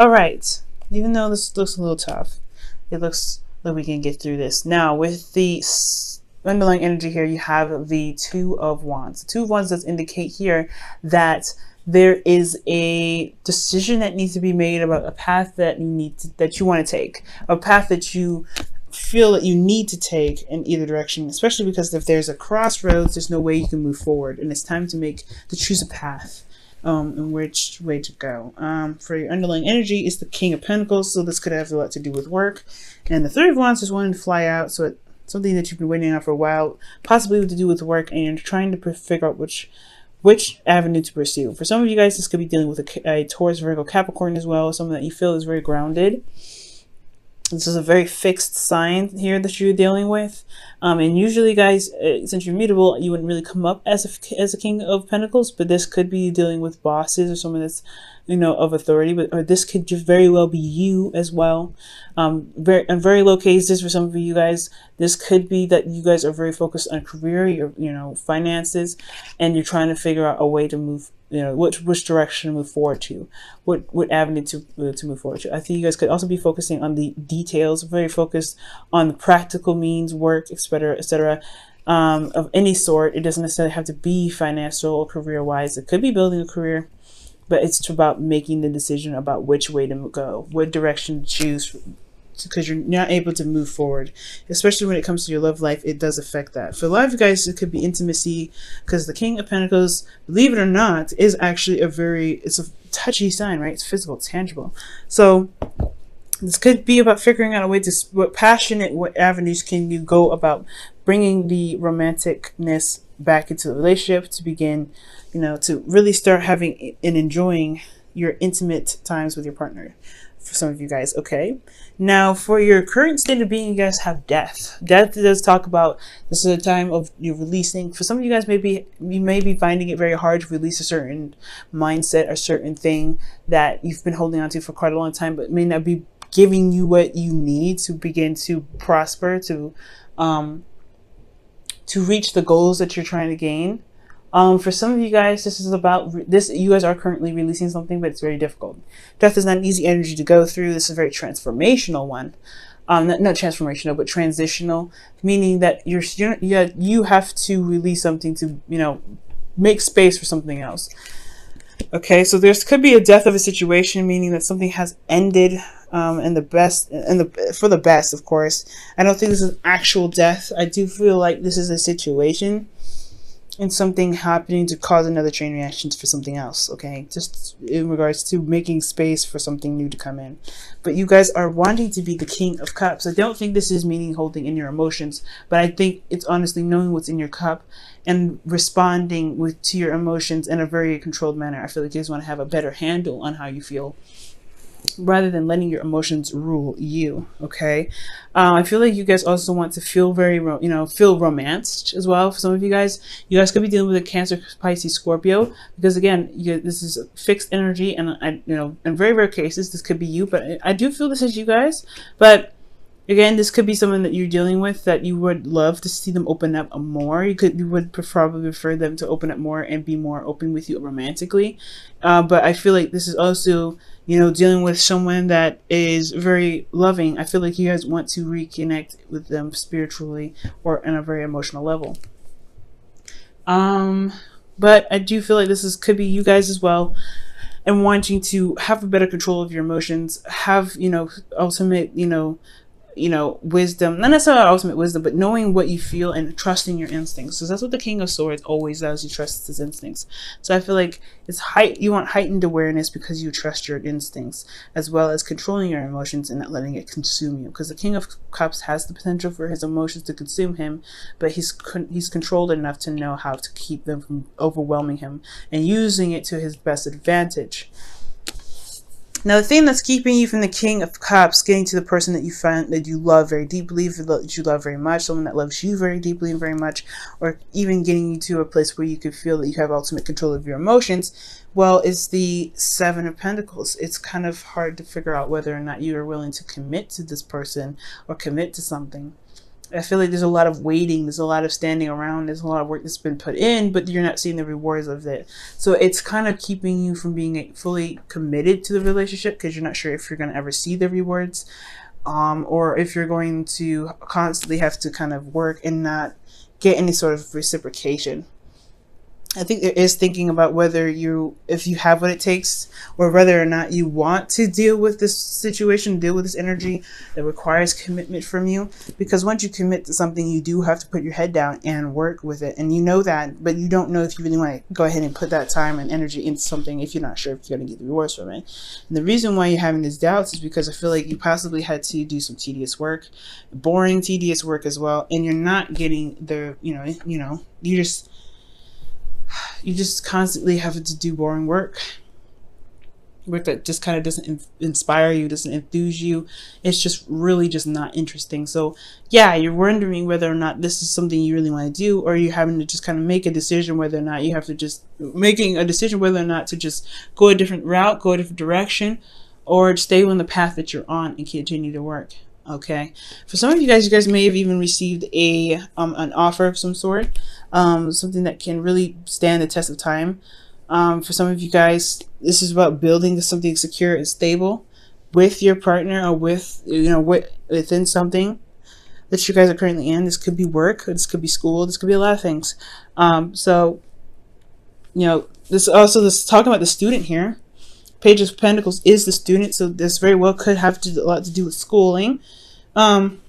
All right. Even though this looks a little tough, it looks like we can get through this. Now, with the underlying energy here, you have the Two of Wands. The Two of Wands does indicate here that there is a decision that needs to be made about a path that you want to take, a path that you feel that you need to take in either direction, especially because if there's a crossroads, there's no way you can move forward, and it's time to choose a path. And which way to go. For your underlying energy is the King of Pentacles, so this could have a lot to do with work. And the Three of Wands is wanting to fly out, so it's something that you've been waiting on for a while, possibly to do with work, and you're trying to figure out which avenue to pursue. For some of you guys, this could be dealing with a Taurus, Virgo, Capricorn as well, someone that you feel is very grounded. This is a very fixed sign here that you're dealing with. And usually, guys, since you're mutable, you wouldn't really come up as a King of Pentacles, but this could be dealing with bosses or someone that's, of authority, or this could just very well be you as well. In very low cases for some of you guys, this could be that you guys are very focused on career, your finances, and you're trying to figure out a way to move, which direction to move forward to, what avenue to move forward to. I think you guys could also be focusing on the details, very focused on the practical means, work, etc., etc. Of any sort. It doesn't necessarily have to be financial or career-wise. It could be building a career, but it's about making the decision about which way to go, what direction to choose, because you're not able to move forward, especially when it comes to your love life. It does affect that. For a lot of you guys, it could be intimacy, because the King of Pentacles, believe it or not, is actually it's a touchy sign, right? It's physical, it's tangible. So this could be about figuring out a way to what avenues can you go about bringing the romanticness back into the relationship, to begin, to really start having and enjoying your intimate times with your partner. For some of you guys, okay. Now, for your current state of being, you guys have death. Death does talk about this is a time of you releasing. For some of you guys, you may be finding it very hard to release a certain mindset, a certain thing that you've been holding on to for quite a long time, but it may not be giving you what you need to begin to prosper, to reach the goals that you're trying to gain. For some of you guys, this is about this. You guys are currently releasing something, but it's very difficult. Death is not an easy energy to go through. This is a very transformational one. Not transformational, but transitional, meaning that you have to release something to, make space for something else. Okay, so there could be a death of a situation, meaning that something has ended, for the best, of course. I don't think this is an actual death. I do feel like this is a situation and something happening to cause another chain reaction for something else, okay? Just in regards to making space for something new to come in. But you guys are wanting to be the King of Cups. I don't think this is meaning holding in your emotions, but I think it's honestly knowing what's in your cup and responding to your emotions in a very controlled manner. I feel like you guys want to have a better handle on how you feel, rather than letting your emotions rule you, okay? I feel like you guys also want to feel feel romanced as well. For some of you guys could be dealing with a Cancer, Pisces, Scorpio, because again, this is fixed energy, and in very rare cases, this could be you, but I do feel this is you guys. But again, this could be someone that you're dealing with that you would love to see them open up more. You would probably prefer them to open up more and be more open with you romantically. But I feel like this is also, dealing with someone that is very loving. I feel like you guys want to reconnect with them spiritually or on a very emotional level. But I do feel like could be you guys as well, and wanting to have a better control of your emotions, have, ultimate, wisdom, not necessarily ultimate wisdom, but knowing what you feel and trusting your instincts. So that's what the King of Swords always does. He trusts his instincts. So I feel like you want heightened awareness because you trust your instincts, as well as controlling your emotions and not letting it consume you. Because the King of Cups has the potential for his emotions to consume him, but he's controlled enough to know how to keep them from overwhelming him and using it to his best advantage. Now, the thing that's keeping you from the King of Cups getting to the person that you find that you love very deeply, that you love very much, someone that loves you very deeply and very much, or even getting you to a place where you could feel that you have ultimate control of your emotions, well, is the Seven of Pentacles. It's kind of hard to figure out whether or not you are willing to commit to this person or commit to something. I feel like there's a lot of waiting, there's a lot of standing around, there's a lot of work that's been put in, but you're not seeing the rewards of it. So it's kind of keeping you from being fully committed to the relationship, because you're not sure if you're going to ever see the rewards, or if you're going to constantly have to kind of work and not get any sort of reciprocation. I think there is thinking about whether if you have what it takes, or whether or not you want to deal with this situation, deal with this energy that requires commitment from you. Because once you commit to something, you do have to put your head down and work with it. And you know that, but you don't know if you really want to go ahead and put that time and energy into something if you're not sure if you're going to get the rewards from it. And the reason why you're having these doubts is because I feel like you possibly had to do some tedious work, boring, tedious work as well. And you're not getting the, you just constantly have to do boring work that just kind of doesn't inspire you, doesn't enthuse you. It's just really just not interesting. So yeah, you're wondering whether or not this is something you really want to do, or you're having to just kind of make a decision whether or not you have to just making a decision whether or not to just go a different route, go a different direction, or stay on the path that you're on and continue to work. Okay, for some of you guys may have even received an offer of some sort, something that can really stand the test of time. For some of you guys, this is about building something secure and stable with your partner, or with within something that you guys are currently in. This could be work, this could be school, this could be a lot of things. So this talking about the student here. Page of Pentacles is the student, so this very well could have a lot to do with schooling. And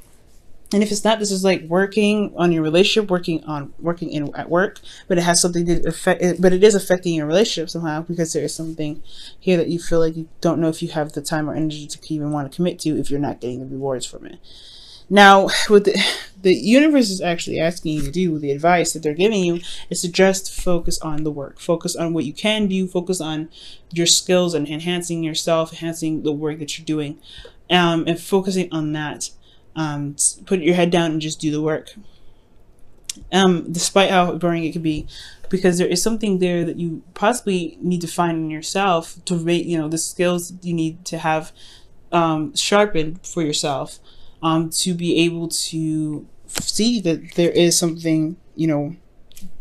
if it's not, this is like working on your relationship, working at work, but it has something to affect. But it is affecting your relationship somehow, because there is something here that you feel like you don't know if you have the time or energy to even want to commit to if you're not getting the rewards from it. Now, what the universe is actually asking you to do, the advice that they're giving you, is to just focus on the work. Focus on what you can do. Focus on your skills and enhancing yourself, enhancing the work that you're doing, and focusing on that. Put your head down and just do the work. Despite how boring it could be, because there is something there that you possibly need to find in yourself to rate, the skills you need to have sharpened for yourself. To be able to see that there is something,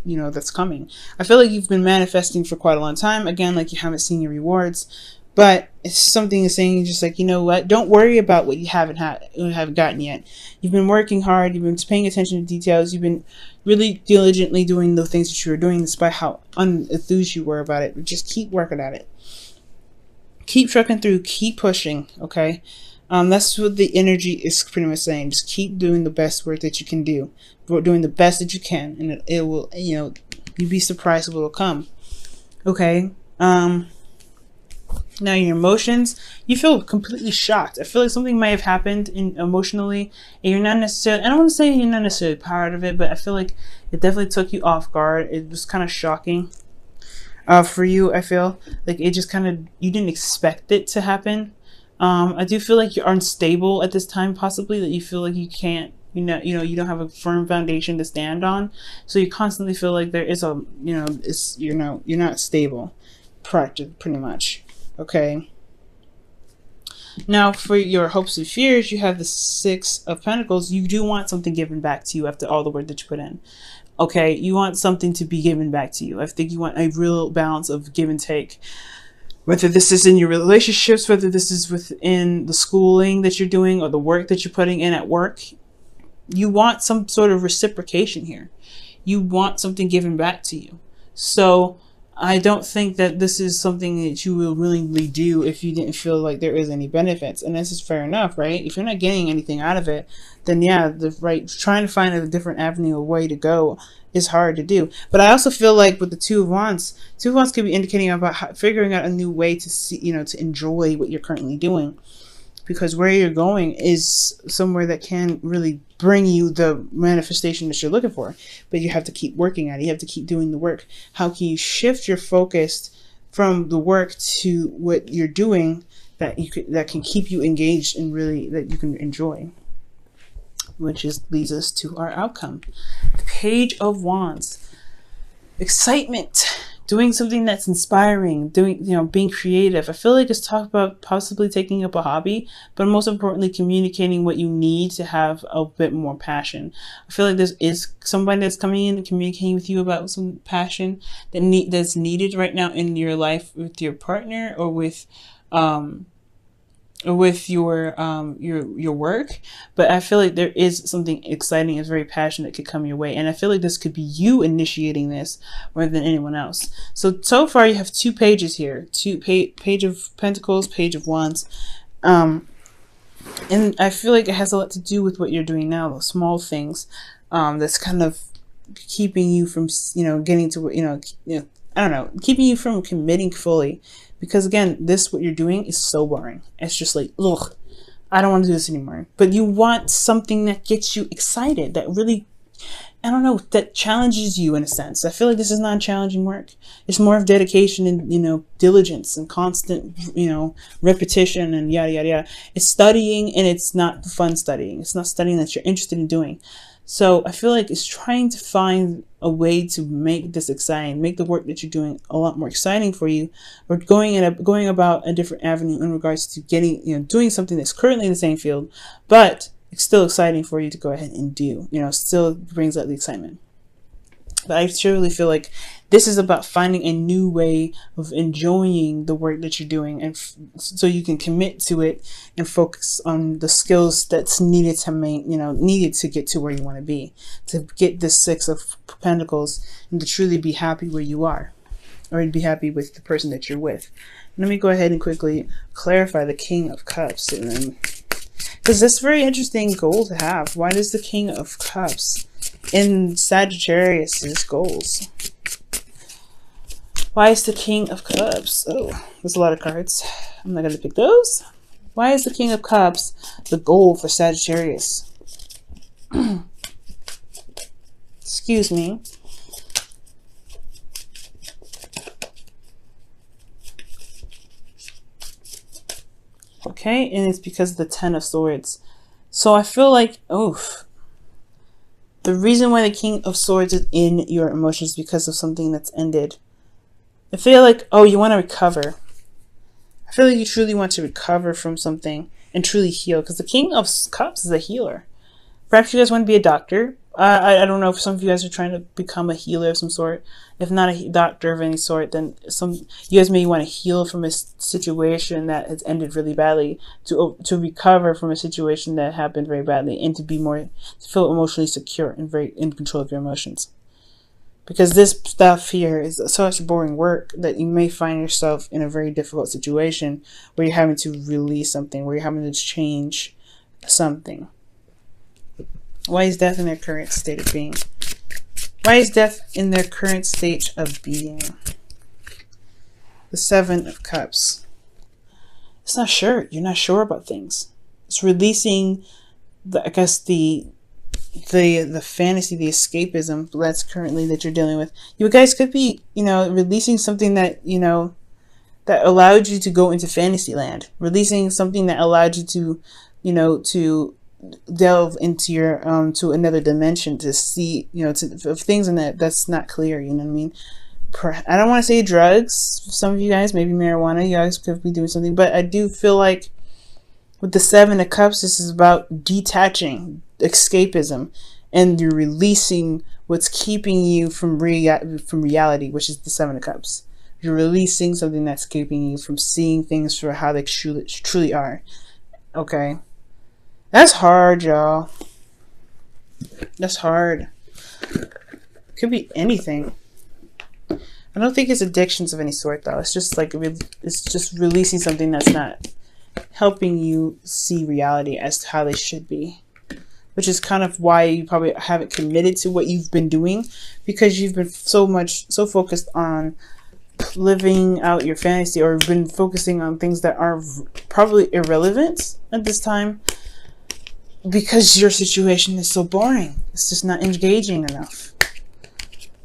that's coming. I feel like you've been manifesting for quite a long time. Again, like you haven't seen your rewards, but it's something is saying just like, you know what? Don't worry about what you haven't gotten yet. You've been working hard. You've been paying attention to details. You've been really diligently doing the things that you were doing, despite how unenthused you were about it. But just keep working at it. Keep trucking through. Keep pushing. Okay. That's what the energy is pretty much saying. Just keep doing the best work that you can do. Doing the best that you can. And it will, you'd be surprised what will come. Okay. Now your emotions, you feel completely shocked. I feel like something might have happened emotionally, and you're not necessarily, I don't want to say you're not necessarily part of it, but I feel like it definitely took you off guard. It was kind of shocking for you. I feel like it just kind of, you didn't expect it to happen. I do feel like you're unstable at this time, possibly, that you feel like you can't, you don't have a firm foundation to stand on. So you constantly feel like there is you're not stable, pretty much. Okay. Now for your hopes and fears, you have the Six of Pentacles. You do want something given back to you after all the work that you put in. Okay. You want something to be given back to you. I think you want a real balance of give and take. Whether this is in your relationships, whether this is within the schooling that you're doing or the work that you're putting in at work, you want some sort of reciprocation here. You want something given back to you. So I don't think that this is something that you will willingly do if you didn't feel like there is any benefits. And this is fair enough, right? If you're not getting anything out of it, then yeah, trying to find a different avenue or way to go is hard to do. But I also feel like with the Two of Wands could be indicating about figuring out a new way to see, to enjoy what you're currently doing. Because where you're going is somewhere that can really bring you the manifestation that you're looking for. But you have to keep working at it. You have to keep doing the work. How can you shift your focus from the work to what you're doing that can keep you engaged and really that you can enjoy? Which leads us to our outcome. The Page of Wands. Excitement. doing something that's inspiring, doing, being creative. I feel like it's talk about possibly taking up a hobby, but most importantly, communicating what you need to have a bit more passion. I feel like this is somebody that's coming in and communicating with you about some passion that's needed right now in your life with your partner, or with your work. But I feel like there is something exciting and very passionate that could come your way, and I feel like this could be you initiating this more than anyone else. So far you have 2 pages here, page of Pentacles, page of Wands, and I feel like it has a lot to do with what you're doing now, those small things that's kind of keeping you from getting to I don't know, keeping you from committing fully. Because again, what you're doing is so boring. It's just like, ugh, I don't want to do this anymore. But you want something that gets you excited, that really, I don't know, that challenges you in a sense. I feel like this is not challenging work. It's more of dedication and, diligence and constant, repetition and yada, yada, yada. It's studying, and it's not fun studying. It's not studying that you're interested in doing. So I feel like it's trying to find a way to make this exciting, make the work that you're doing a lot more exciting for you, or going about a different avenue in regards to getting, doing something that's currently in the same field, but it's still exciting for you to go ahead and do, still brings out the excitement. But I truly feel like this is about finding a new way of enjoying the work that you're doing, and so you can commit to it and focus on the skills that's needed to needed to get to where you want to be, to get this 6 of Pentacles, and to truly be happy where you are, or to be happy with the person that you're with. Let me go ahead and quickly clarify the King of Cups, and then, because that's a very interesting goal to have. Why does the King of Cups in Sagittarius' goals? Why is the King of Cups? Oh, there's a lot of cards. I'm not going to pick those. Why is the King of Cups the goal for Sagittarius? Excuse me. Okay, and it's because of the 10 of Swords. So I feel like, oof. The reason why the King of Swords is in your emotions is because of something that's ended. I feel like, you want to recover. I feel like you truly want to recover from something and truly heal, because the King of Cups is a healer. Perhaps you guys want to be a doctor. I don't know if some of you guys are trying to become a healer of some sort. If not a doctor of any sort, then you guys may want to heal from a situation that has ended really badly, to recover from a situation that happened very badly, and to feel emotionally secure and very in control of your emotions. Because this stuff here is such boring work that you may find yourself in a very difficult situation where you're having to release something, where you're having to change something. Why is death in their current state of being? Why is death in their current state of being? The 7 of Cups. It's not sure. You're not sure about things. It's releasing the fantasy, the escapism that you're dealing with. You guys could be, releasing something that, that allowed you to go into fantasy land. Releasing something that allowed you to, to delve into your, to another dimension, to see, of things in that's not clear, you know what I mean? I don't want to say drugs. Some of you guys, maybe marijuana, you guys could be doing something, but I do feel like with the 7 of Cups, this is about detaching, escapism, and you're releasing what's keeping you from reality, which is the 7 of Cups. You're releasing something that's keeping you from seeing things for how they truly are. Okay, that's hard, y'all. That's hard. Could be anything. I don't think it's addictions of any sort, though. It's just like it's just releasing something that's not helping you see reality as to how they should be, which is kind of why you probably haven't committed to what you've been doing, because you've been so focused on living out your fantasy, or been focusing on things that are probably irrelevant at this time, because your situation is so boring. It's just not engaging enough.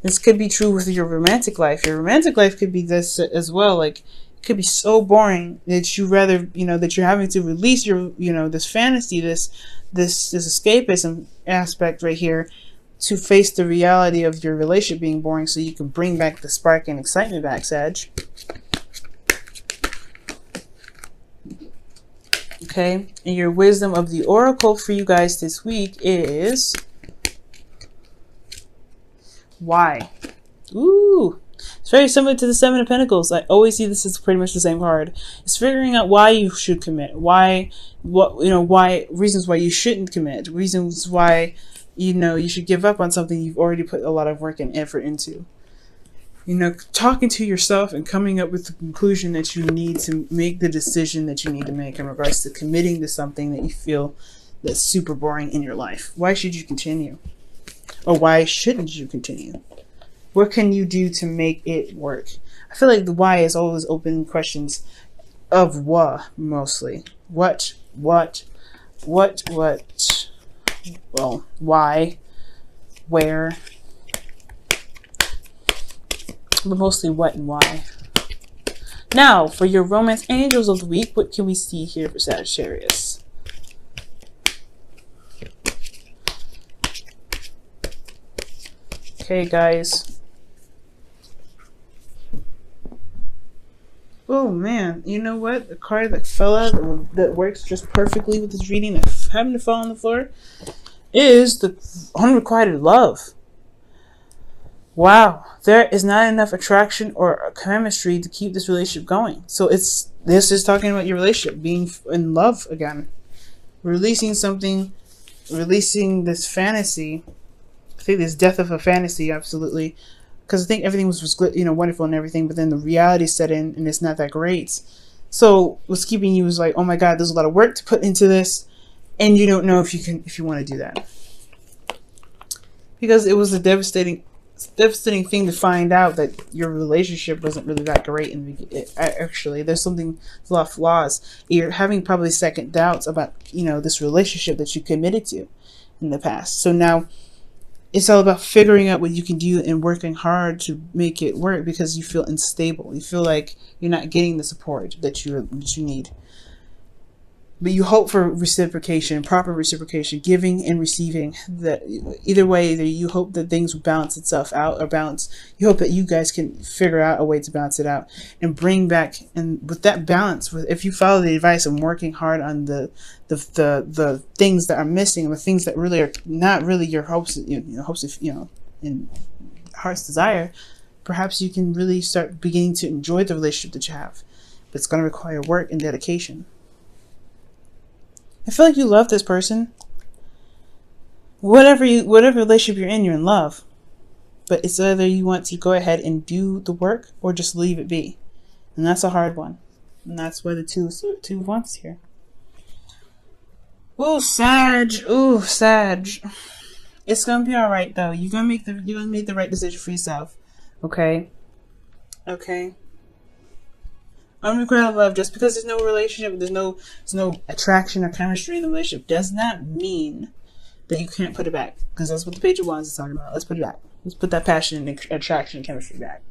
This could be true with your romantic life. Your romantic life could be this as well. Like, could be so boring that you rather, that you're having to release your, this fantasy, this escapism aspect right here, to face the reality of your relationship being boring so you can bring back the spark and excitement back, Sag. Okay, and your wisdom of the oracle for you guys this week is why. Ooh, it's very similar to the Seven of Pentacles. I always see this as pretty much the same card. It's figuring out why you should commit, why reasons why you shouldn't commit, reasons why you should give up on something you've already put a lot of work and effort into. Talking to yourself and coming up with the conclusion that you need to make the decision that you need to make in regards to committing to something that you feel that's super boring in your life. Why should you continue? Or why shouldn't you continue? What can you do to make it work? I feel like the why is always open questions of what, mostly. What? Well, why? Where? But mostly what and why. Now, for your romance angels of the week, what can we see here for Sagittarius? Okay, guys. Oh man, you know what? The card that fell out that works just perfectly with this reading that happened to fall on the floor is the unrequited love. Wow, there is not enough attraction or chemistry to keep this relationship going. So this is talking about your relationship being in love again, releasing something, releasing this fantasy. I think this death of a fantasy, absolutely. Because I think everything was wonderful and everything, but then the reality set in and it's not that great. So what's keeping you is like, oh my God, there's a lot of work to put into this, and you don't know if you want to do that. Because it was a devastating thing to find out that your relationship wasn't really that great. Actually, there's a lot of flaws. You're having probably second doubts about this relationship that you committed to in the past. So now it's all about figuring out what you can do and working hard to make it work, because you feel unstable. You feel like you're not getting the support that you need. But you hope for reciprocation, proper reciprocation, giving and receiving. That either way, you hope that things will balance itself out, or balance. You hope that you guys can figure out a way to balance it out and bring back. And with that balance, if you follow the advice of working hard on the things that are missing, the things that really are not really your hopes, and heart's desire, perhaps you can really start beginning to enjoy the relationship that you have. But it's going to require work and dedication. I feel like you love this person. Whatever relationship you're in love. But it's either you want to go ahead and do the work or just leave it be. And that's a hard one. And that's why the two wants here. Ooh, Sag. Ooh, Sag. It's gonna be alright though. You're gonna make the right decision for yourself. Okay? Okay? Unrequited love, just because there's no relationship, there's no attraction or chemistry in the relationship, does not mean that you can't put it back. Because that's what the Page of Wands is talking about. Let's put it back. Let's put that passion and attraction and chemistry back.